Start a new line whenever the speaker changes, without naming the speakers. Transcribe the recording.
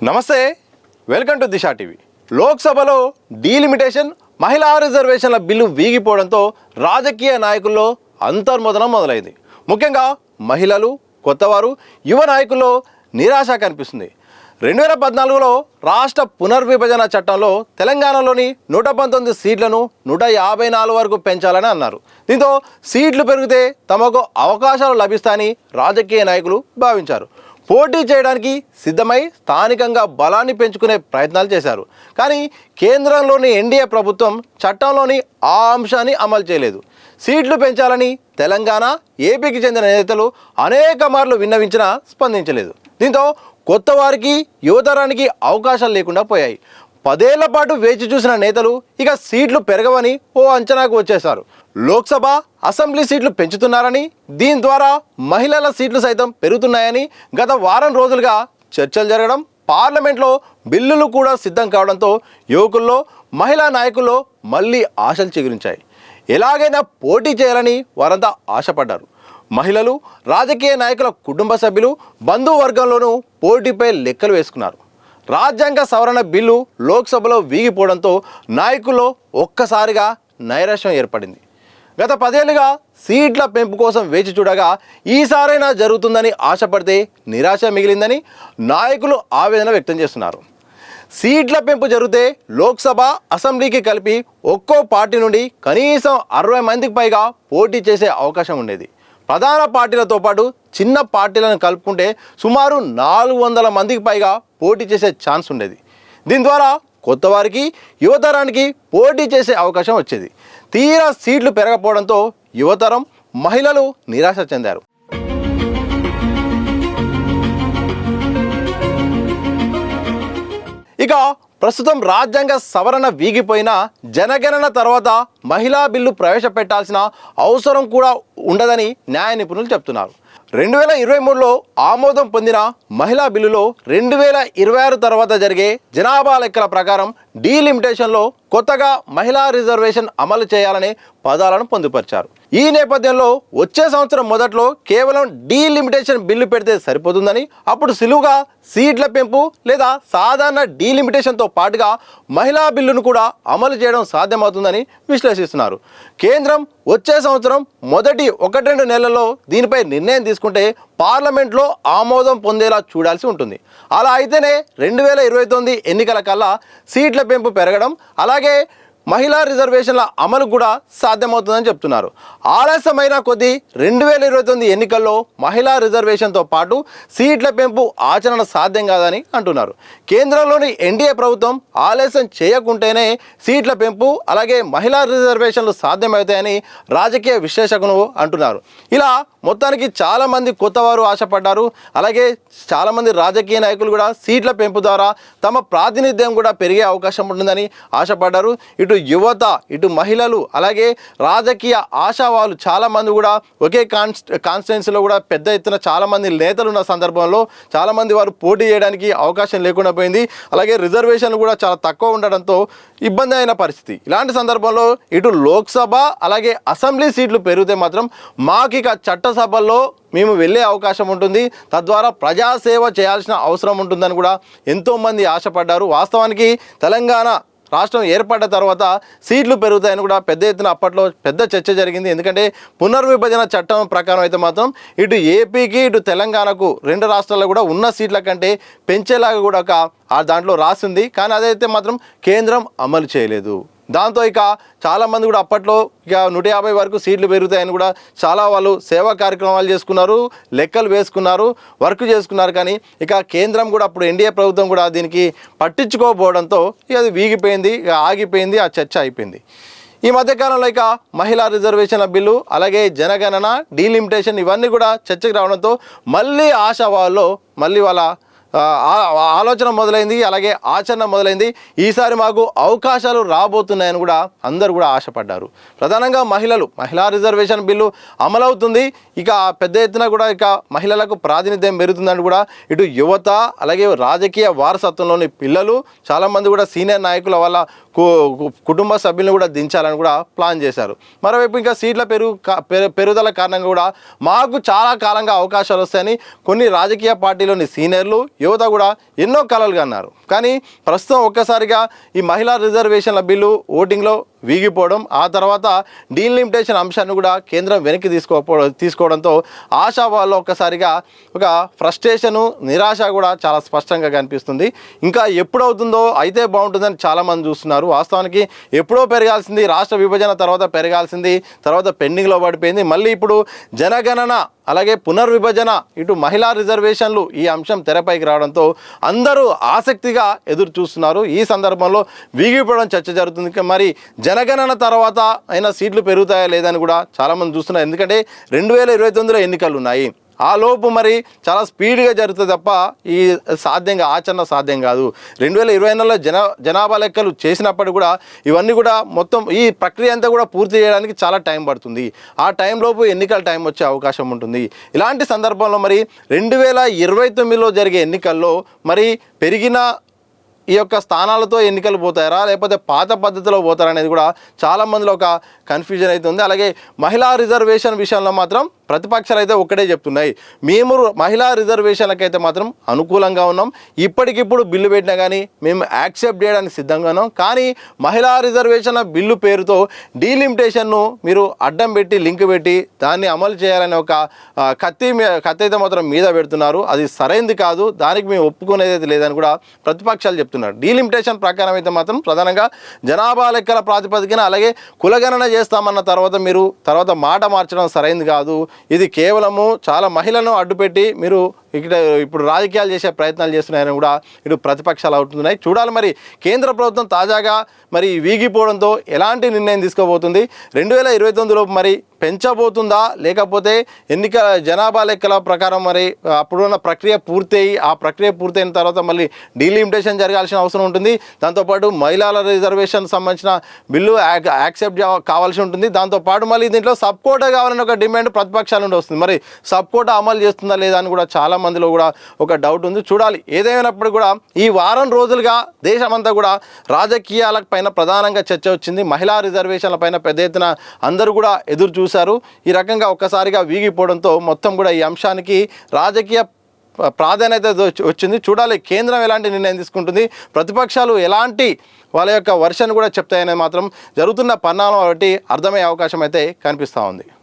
నమస్తే, welcome to Disha TV. లోక్సభలో delimitation మహిళా రిజర్వేషన్ల బిల్లు వీగిపోవడంతో రాజకీయ నాయకుల్లో అంతర్మోదనం మొదలైంది. ముఖ్యంగా మహిళలు, కొత్తవారు, యువ నాయకుల్లో నిరాశ కనిపిస్తుంది. 2014లో రాష్ట్ర పునర్విభజన చట్టంలో తెలంగాణలోని 119 సీట్లను 154 వరకు పెంచాలని అన్నారు. దీంతో సీట్లు పెరిగితే తమకు అవకాశాలు లభిస్తాయని రాజకీయ నాయకులు భావించారు. పోటీ చేయడానికి సిద్ధమై స్థానికంగా బలాన్ని పెంచుకునే ప్రయత్నాలు చేశారు. కానీ కేంద్రంలోని ఎన్డీఏ ప్రభుత్వం చట్టంలోని ఆ అంశాన్ని అమలు చేయలేదు. సీట్లు పెంచాలని తెలంగాణ, ఏపీకి చెందిన నేతలు అనేక మార్లు విన్నవించినా స్పందించలేదు. దీంతో కొత్త వారికి, యువతరానికి అవకాశాలు లేకుండా పోయాయి. 10 ఏళ్ల పాటు వేచి చూసిన నేతలు ఇక సీట్లు పెరగవని ఓ అంచనాకు వచ్చేశారు. లోక్సభ, అసెంబ్లీ సీట్లు పెంచుతున్నారని, దీని ద్వారా మహిళల సీట్లు సైతం పెరుగుతున్నాయని గత వారం రోజులుగా చర్చలు జరగడం, పార్లమెంట్లో బిల్లులు కూడా సిద్ధం కావడంతో యువకుల్లో, మహిళా నాయకుల్లో మళ్ళీ ఆశలు చిగురించాయి. ఎలాగైనా పోటీ చేయాలని వారంతా ఆశపడ్డారు. మహిళలు, రాజకీయ నాయకుల కుటుంబ సభ్యులు, బంధువర్గంలోనూ పోటీపై లెక్కలు వేసుకున్నారు. రాజ్యాంగ సవరణ బిల్లు లోక్సభలో వీగిపోవడంతో నాయకుల్లో ఒక్కసారిగా నైరాశ్యం ఏర్పడింది. గత 10 ఏళ్లుగా సీట్ల పెంపు కోసం వేచి చూడగా ఈసారైనా జరుగుతుందని ఆశపడితే నిరాశ మిగిలిందని నాయకులు ఆవేదన వ్యక్తం చేస్తున్నారు. సీట్ల పెంపు జరిగితే లోక్సభ, అసెంబ్లీకి కలిపి ఒక్కో పార్టీ నుండి కనీసం 60 మందికి పైగా పోటీ చేసే అవకాశం ఉండేది. ప్రధాన పార్టీలతో పాటు చిన్న పార్టీలను కలుపుకుంటే సుమారు 400 మందికి పైగా పోటీ చేసే ఛాన్స్ ఉండేది. దీని ద్వారా కొత్త వారికి, యువతరానికి పోటీ చేసే అవకాశం వచ్చేది. తీరా సీట్లు పెరగకపోవడంతో యువతరం, మహిళలు నిరాశ చెందారు. ఇక ప్రస్తుతం రాజ్యాంగ సవరణ వీగిపోయినా జనగణన తర్వాత మహిళా బిల్లు ప్రవేశపెట్టాల్సిన అవసరం కూడా ఉండదని న్యాయ నిపుణులు చెప్తున్నారు. 2023లో ఆమోదం పొందిన మహిళా బిల్లులో 2026 తర్వాత జరిగే జనాభా లెక్కల ప్రకారం డీలిమిటేషన్లో కొత్తగా మహిళా రిజర్వేషన్ అమలు చేయాలనే పదాలను పొందుపరిచారు. ఈ నేపథ్యంలో వచ్చే సంవత్సరం మొదట్లో కేవలం డీలిమిటేషన్ బిల్లు పెడితే సరిపోతుందని, అప్పుడు సులువుగా సీట్ల పెంపు లేదా సాధారణ డీలిమిటేషన్తో పాటుగా మహిళా బిల్లును కూడా అమలు చేయడం సాధ్యమవుతుందని విశ్లేషిస్తున్నారు. కేంద్రం వచ్చే సంవత్సరం మొదటి 1-2 నెలల్లో దీనిపై నిర్ణయం తీసుకుంటే పార్లమెంట్లో ఆమోదం పొందేలా చూడాల్సి ఉంటుంది. అలా అయితేనే 2029 ఎన్నికల కల్లా సీట్ల పెంపు పెరగడం, అలాగే మహిళా రిజర్వేషన్ల అమలు కూడా సాధ్యమవుతుందని చెప్తున్నారు. ఆలస్యమైన కొద్దీ 2029 ఎన్నికల్లో మహిళా రిజర్వేషన్తో పాటు సీట్ల పెంపు ఆచరణ సాధ్యం కాదని అంటున్నారు. కేంద్రంలోని ఎన్డీఏ ప్రభుత్వం ఆలస్యం చేయకుంటేనే సీట్ల పెంపు, అలాగే మహిళా రిజర్వేషన్లు సాధ్యమవుతాయని రాజకీయ విశ్లేషకులు అంటున్నారు. ఇలా మొత్తానికి చాలామంది కొత్తవారు ఆశపడ్డారు. అలాగే చాలామంది రాజకీయ నాయకులు కూడా సీట్ల పెంపు ద్వారా తమ ప్రాతినిధ్యం కూడా పెరిగే అవకాశం ఉంటుందని ఆశపడ్డారు. ఇటు యువత, ఇటు మహిళలు, అలాగే రాజకీయ ఆశావాళ్ళు చాలామంది కూడా ఒకే కాన్స్టిట్యున్సీలో కూడా పెద్ద ఎత్తున చాలామంది నేతలు ఉన్న సందర్భంలో చాలామంది వారు పోటీ చేయడానికి అవకాశం లేకుండా పోయింది. అలాగే రిజర్వేషన్లు కూడా చాలా తక్కువ ఉండడంతో ఇబ్బంది అయిన పరిస్థితి. ఇలాంటి సందర్భంలో ఇటు లోక్సభ, అలాగే అసెంబ్లీ సీట్లు పెరిగితే మాత్రం మాకిక చట్టసభల్లో మేము వెళ్ళే అవకాశం ఉంటుంది, తద్వారా ప్రజాసేవ చేయాల్సిన అవసరం ఉంటుందని కూడా ఎంతోమంది ఆశపడ్డారు. వాస్తవానికి తెలంగాణ రాష్ట్రం ఏర్పడ్డ తర్వాత సీట్లు పెరుగుతాయని కూడా పెద్ద ఎత్తున అప్పట్లో పెద్ద చర్చ జరిగింది. ఎందుకంటే పునర్విభజన చట్టం ప్రకారం అయితే మాత్రం ఇటు ఏపీకి, ఇటు తెలంగాణకు 2 రాష్ట్రాల్లో కూడా ఉన్న సీట్ల కంటే పెంచేలాగా కూడా దాంట్లో రాసింది. కానీ అదైతే మాత్రం కేంద్రం అమలు చేయలేదు. దాంతో ఇక చాలామంది కూడా అప్పట్లో ఇక 150 వరకు సీట్లు పెరుగుతాయని కూడా చాలా వాళ్ళు సేవా కార్యక్రమాలు చేసుకున్నారు, లెక్కలు వేసుకున్నారు, వర్క్ చేసుకున్నారు. కానీ ఇక కేంద్రం కూడా అప్పుడు ఎన్డీఏ ప్రభుత్వం కూడా దీనికి పట్టించుకోకపోవడంతో ఇక అది వీగిపోయింది, ఇక ఆగిపోయింది, ఆ చర్చ అయిపోయింది. ఈ మధ్యకాలంలో ఇక మహిళా రిజర్వేషన్ల బిల్లు, అలాగే జనగణన, డీలిమిటేషన్ ఇవన్నీ కూడా చర్చకు రావడంతో మళ్ళీ ఆశావాళ్ళు మళ్ళీ వాళ్ళ ఆలోచన మొదలైంది, అలాగే ఆచరణ మొదలైంది. ఈసారి మాకు అవకాశాలు రాబోతున్నాయని కూడా అందరూ కూడా ఆశపడ్డారు. ప్రధానంగా మహిళా రిజర్వేషన్ బిల్లు అమలవుతుంది. ఇక పెద్ద ఎత్తున కూడా ఇక మహిళలకు ప్రాతినిధ్యం పెరుగుతుందని కూడా ఇటు యువత, అలాగే రాజకీయ వారసత్వంలోని పిల్లలు చాలామంది కూడా సీనియర్ నాయకుల వల్ల కుటుంబ సభ్యులను కూడా దించాలని కూడా ప్లాన్ చేశారు. మరోవైపు ఇంకా సీట్ల పెరుగుదల కారణంగా కూడా మాకు చాలా కాలంగా అవకాశాలు వస్తాయని కొన్ని రాజకీయ పార్టీలోని సీనియర్లు, యువత కూడా ఎన్నో కలలుగా అన్నారు. కానీ ప్రస్తుతం ఒక్కసారిగా ఈ మహిళా రిజర్వేషన్ల బిల్లు ఓటింగ్లో వీగిపోవడం, ఆ తర్వాత డీలిమిటేషన్ అంశాన్ని కూడా కేంద్రం వెనక్కి తీసుకోవడంతో ఆశావాళ్ళు ఒక్కసారిగా ఒక ఫ్రస్ట్రేషను, నిరాశ కూడా చాలా స్పష్టంగా కనిపిస్తుంది. ఇంకా ఎప్పుడవుతుందో అయితే బాగుంటుందని చాలామంది చూస్తున్నారు. వాస్తవానికి ఎప్పుడో పెరగాల్సింది, రాష్ట్ర విభజన తర్వాత పెరగాల్సింది, తర్వాత పెండింగ్లో పడిపోయింది. మళ్ళీ ఇప్పుడు జనగణన అలాగే పునర్విభజన, ఇటు మహిళా రిజర్వేషన్లు, ఈ అంశం తెరపైకి రావడంతో అందరూ ఆసక్తిగా ఎదురు చూస్తున్నారు. ఈ సందర్భంలో వీగిపోవడం చర్చ జరుగుతుంది. మరి జనగణన తర్వాత అయినా సీట్లు పెరుగుతాయా లేదని కూడా చాలామంది చూస్తున్నారు. ఎందుకంటే 2029లో ఎన్నికలు ఉన్నాయి. ఆ లోపు మరి చాలా స్పీడ్గా జరుగుతుంది తప్ప ఈ ఆచరణ సాధ్యం కాదు. 2024లో జనాభా లెక్కలు చేసినప్పటికీ కూడా ఇవన్నీ కూడా మొత్తం ఈ ప్రక్రియ అంతా కూడా పూర్తి చేయడానికి చాలా టైం పడుతుంది. ఆ టైంలోపు ఎన్నికల టైం వచ్చే అవకాశం ఉంటుంది. ఇలాంటి సందర్భంలో మరి 2029లో జరిగే ఎన్నికల్లో మరి పెరిగిన ఈ యొక్క స్థానాలతో ఎన్నికలు పోతారా లేకపోతే పాత పద్ధతిలో పోతారా అనేది కూడా చాలామందిలో ఒక కన్ఫ్యూజన్ అవుతుంది. అలాగే మహిళా రిజర్వేషన్ విషయంలో మాత్రం ప్రతిపక్షాలు అయితే ఒక్కటే చెప్తున్నాయి, మేము మహిళా రిజర్వేషన్లకైతే మాత్రం అనుకూలంగా ఉన్నాం, ఇప్పటికిప్పుడు బిల్లు పెట్టినా కానీ మేము యాక్సెప్ట్ చేయడానికి సిద్ధంగా ఉన్నాం. కానీ మహిళా రిజర్వేషన్ల బిల్లు పేరుతో డీలిమిటేషన్ను మీరు అడ్డం పెట్టి లింక్ పెట్టి దాన్ని అమలు చేయాలని ఒక కత్తి అయితే మాత్రం మీద పెడుతున్నారు. అది సరైనది కాదు, దానికి మేము ఒప్పుకునేది లేదని కూడా ప్రతిపక్షాలు చెప్తున్నారు. డీలిమిటేషన్ ప్రకారం అయితే మాత్రం ప్రధానంగా జనాభా లెక్కల ప్రాతిపదికన అలాగే కులగణన చేస్తామన్న తర్వాత మాట మార్చడం సరైనది కాదు. ఇది కేవలము చాలా మహిళలను అడ్డుపెట్టి మీరు ఇప్పుడు రాజకీయాలు చేసే ప్రయత్నాలు చేస్తున్నాయని కూడా ఇటు ప్రతిపక్షాలు అవుతున్నాయి. చూడాలి మరి కేంద్ర ప్రభుత్వం తాజాగా మరి వీగిపోవడంతో ఎలాంటి నిర్ణయం తీసుకోబోతుంది, 2029లో మరి పెంచబోతుందా లేకపోతే జనాభా లెక్కల ప్రకారం మరి అప్పుడున్న ప్రక్రియ పూర్తయి ఆ ప్రక్రియ పూర్తయిన తర్వాత మళ్ళీ డీలిమిటేషన్ జరగాల్సిన అవసరం ఉంటుంది. దాంతోపాటు మహిళల రిజర్వేషన్ సంబంధించిన బిల్లు యాక్సెప్ట్ కావాల్సి ఉంటుంది. దాంతోపాటు మళ్ళీ దీంట్లో సబ్ కోటా కావాలని ఒక డిమాండ్ ప్రతిపక్షాల నుండి వస్తుంది. మరి సబ్ కోటా అమలు చేస్తుందా లేదా అని కూడా చాలా మందిలో కూడా ఒక డౌట్ ఉంది. చూడాలి. ఏదేమైనప్పుడు కూడా ఈ వారం రోజులుగా దేశమంతా కూడా రాజకీయాల పైన ప్రధానంగా చర్చ వచ్చింది. మహిళా రిజర్వేషన్ల పైన పెద్ద ఎత్తున అందరూ కూడా ఎదురు చూశారు. ఈ రకంగా ఒక్కసారిగా వీగిపోవడంతో మొత్తం కూడా ఈ అంశానికి రాజకీయ ప్రాధాన్యత వచ్చింది. చూడాలి కేంద్రం ఎలాంటి నిర్ణయం తీసుకుంటుంది, ప్రతిపక్షాలు ఎలాంటి వాళ్ళ యొక్క వర్షన్ కూడా చెప్తాయనేది మాత్రం జరుగుతున్న పరిణామం బట్టి అర్థమయ్యే అవకాశం అయితే కనిపిస్తూ ఉంది.